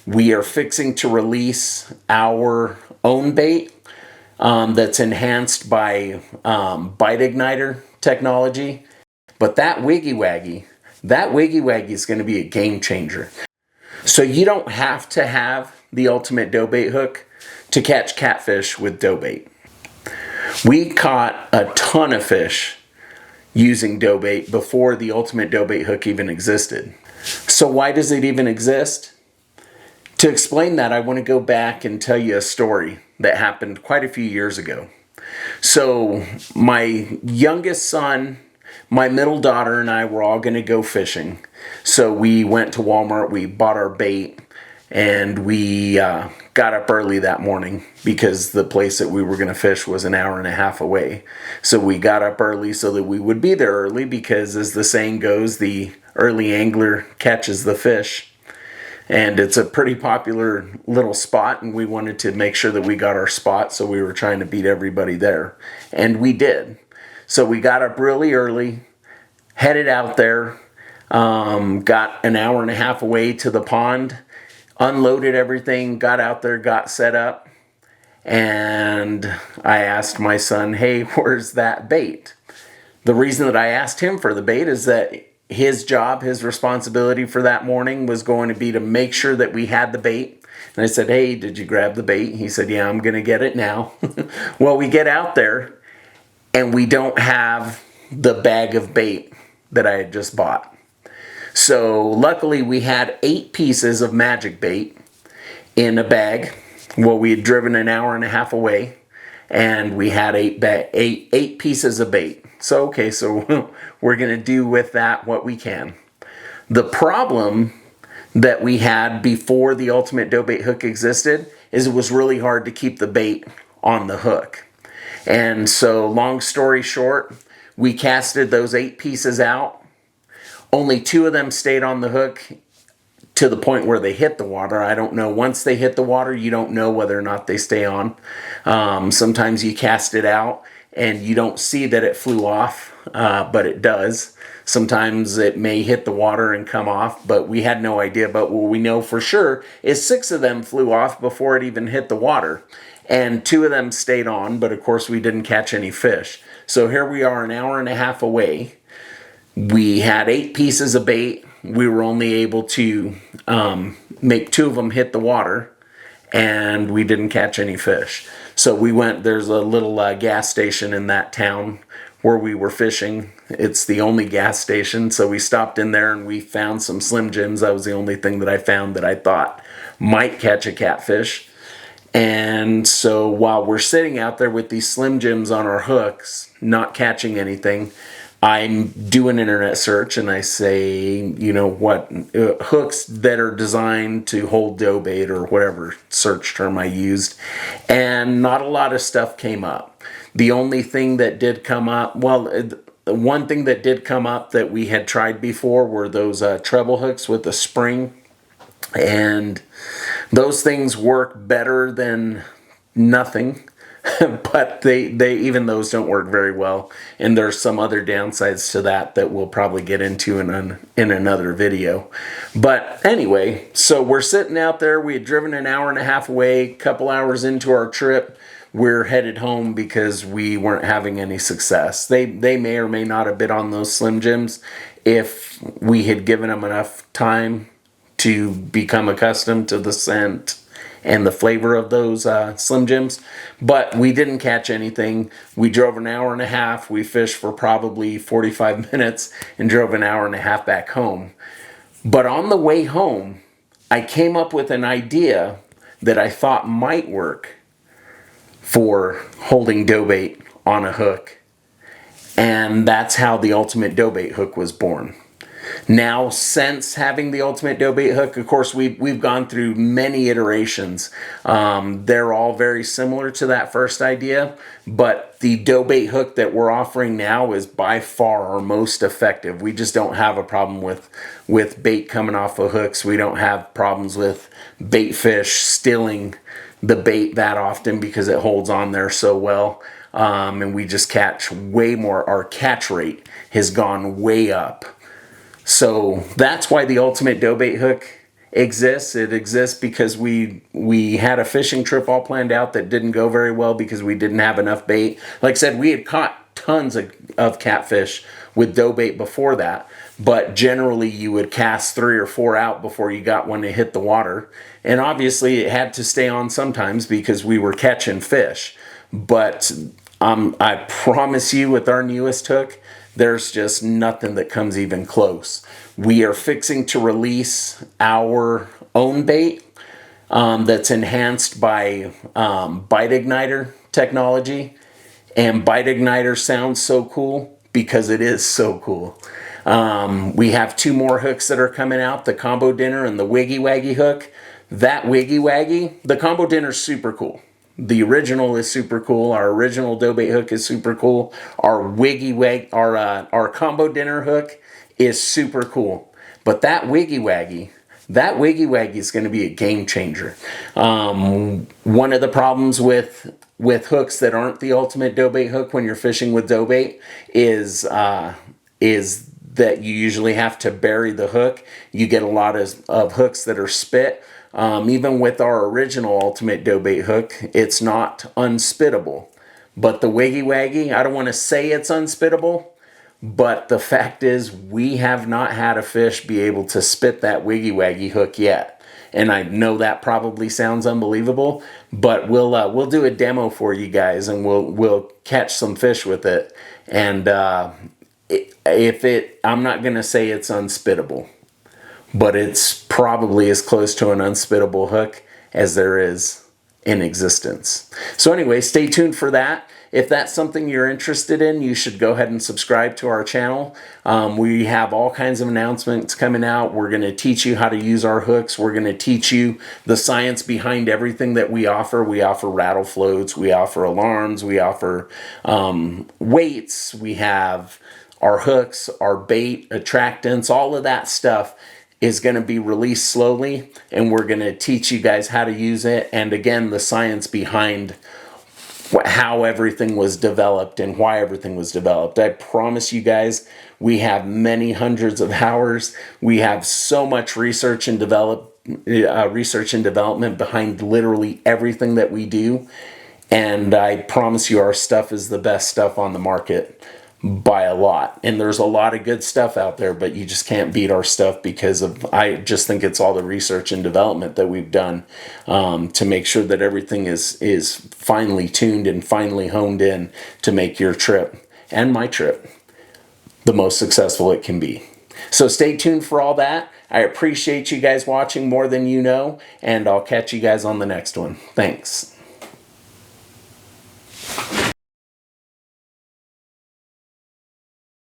We are fixing to release our own bait that's enhanced by bite igniter technology. But that Wiggy Waggy is going to be a game changer. So you don't have to have the ultimate dough bait hook to catch catfish with dough bait. We caught a ton of fish using dough bait before the ultimate dough bait hook even existed. So why does it even exist? To explain that, I want to go back and tell you a story that happened quite a few years ago. So my youngest son, my middle daughter, and I were all going to go fishing. So we went to Walmart, we bought our bait, and we got up early that morning because the place that we were going to fish was an hour and a half away. So we got up early so that we would be there early because, as the saying goes, the early angler catches the fish. And it's a pretty popular little spot, and we wanted to make sure that we got our spot, so we were trying to beat everybody there. And we did. So we got up really early, headed out there, got an hour and a half away to the pond, unloaded everything, got out there, got set up, and I asked my son, hey, where's that bait? The reason that I asked him for the bait is that his job, his responsibility for that morning was going to be to make sure that we had the bait. And I said, hey, did you grab the bait? He said, yeah, I'm going to get it now. Well, we get out there and we don't have the bag of bait that I had just bought. So luckily we had 8 pieces of magic bait in a bag. Well, we had driven an hour and a half away and we had 8 pieces of bait. So, okay, so we're going to do with that what we can. The problem that we had before the ultimate dough bait hook existed is it was really hard to keep the bait on the hook. And so, long story short, we casted those 8 pieces out. Only 2 of them stayed on the hook to the point where they hit the water. I don't know. Once they hit the water, you don't know whether or not they stay on. Sometimes you cast it out and you don't see that it flew off, but it does. Sometimes it may hit the water and come off, but we had no idea. But what we know for sure is 6 of them flew off before it even hit the water. And 2 of them stayed on, but of course we didn't catch any fish. So here we are an hour and a half away. We had 8 pieces of bait. We were only able to make 2 of them hit the water, and we didn't catch any fish. So we went, there's a little gas station in that town where we were fishing. It's the only gas station, so we stopped in there and we found some Slim Jims. That was the only thing that I found that I thought might catch a catfish. And so while we're sitting out there with these Slim Jims on our hooks, not catching anything, I do an internet search and I say, you know, what hooks that are designed to hold dough bait or whatever search term I used, and not a lot of stuff came up. The only thing that did come up, well, one thing that did come up that we had tried before were those treble hooks with a spring, and those things work better than nothing. But they even those don't work very well, and there's some other downsides to that we'll probably get into in another video. But anyway, so we're sitting out there. We had driven an hour and a half away. A couple hours into our trip, we're headed home because we weren't having any success. They may or may not have bit on those Slim Jims if we had given them enough time to become accustomed to the scent and the flavor of those Slim Jims, but we didn't catch anything. We drove an hour and a half. We fished for probably 45 minutes and drove an hour and a half back home. But on the way home, I came up with an idea that I thought might work for holding dough bait on a hook, and that's how the ultimate dough bait hook was born. Now, since having the ultimate dough bait hook, of course, we've gone through many iterations. They're all very similar to that first idea, but the dough bait hook that we're offering now is by far our most effective. We just don't have a problem with bait coming off of hooks. We don't have problems with bait fish stealing the bait that often because it holds on there so well. And we just catch way more. Our catch rate has gone way up. So that's why the ultimate dough bait hook exists. It exists because we had a fishing trip all planned out that didn't go very well because we didn't have enough bait. Like I said, we had caught tons of catfish with dough bait before that, but generally you would cast 3 or 4 out before you got one to hit the water. And obviously it had to stay on sometimes because we were catching fish. But I promise you, with our newest hook, there's just nothing that comes even close. We are fixing to release our own bait that's enhanced by Bite Igniter technology. And Bite Igniter sounds so cool because it is so cool. We have 2 more hooks that are coming out, the Combo Dinner and the Wiggy Waggy hook. That Wiggy Waggy, the Combo Dinner is super cool. The original is super cool. Our original dough bait hook is super cool. Our Wiggy Wag, our Combo Dinner hook is super cool. But that Wiggy Waggy is going to be a game changer. One of the problems with hooks that aren't the ultimate dough bait hook when you're fishing with dough bait is that you usually have to bury the hook. You get a lot of hooks that are spit. Even with our original ultimate dough bait hook, it's not unspittable. But the Wiggy Waggy, I don't want to say it's unspittable, but the fact is we have not had a fish be able to spit that Wiggy Waggy hook yet. And I know that probably sounds unbelievable, but we'll do a demo for you guys, and we'll catch some fish with it. And I'm not gonna say it's unspittable, but it's probably as close to an unspittable hook as there is in existence. So anyway, stay tuned for that. If that's something you're interested in, you should go ahead and subscribe to our channel. We have all kinds of announcements coming out. We're going to teach you how to use our hooks. We're going to teach you the science behind everything that we offer. We offer rattle floats. We offer alarms. We offer weights. We have our hooks, our bait, attractants, all of that stuff is going to be released slowly, and we're going to teach you guys how to use it, and again, the science behind how everything was developed and why everything was developed. I promise you guys, we have many hundreds of hours. We have so much research and development behind literally everything that we do, and I promise you our stuff is the best stuff on the market by a lot. And there's a lot of good stuff out there, but you just can't beat our stuff because I just think it's all the research and development that we've done to make sure that everything is finely tuned and finely honed in to make your trip and my trip the most successful it can be. So stay tuned for all that. I appreciate you guys watching more than you know, and I'll catch you guys on the next one. Thanks.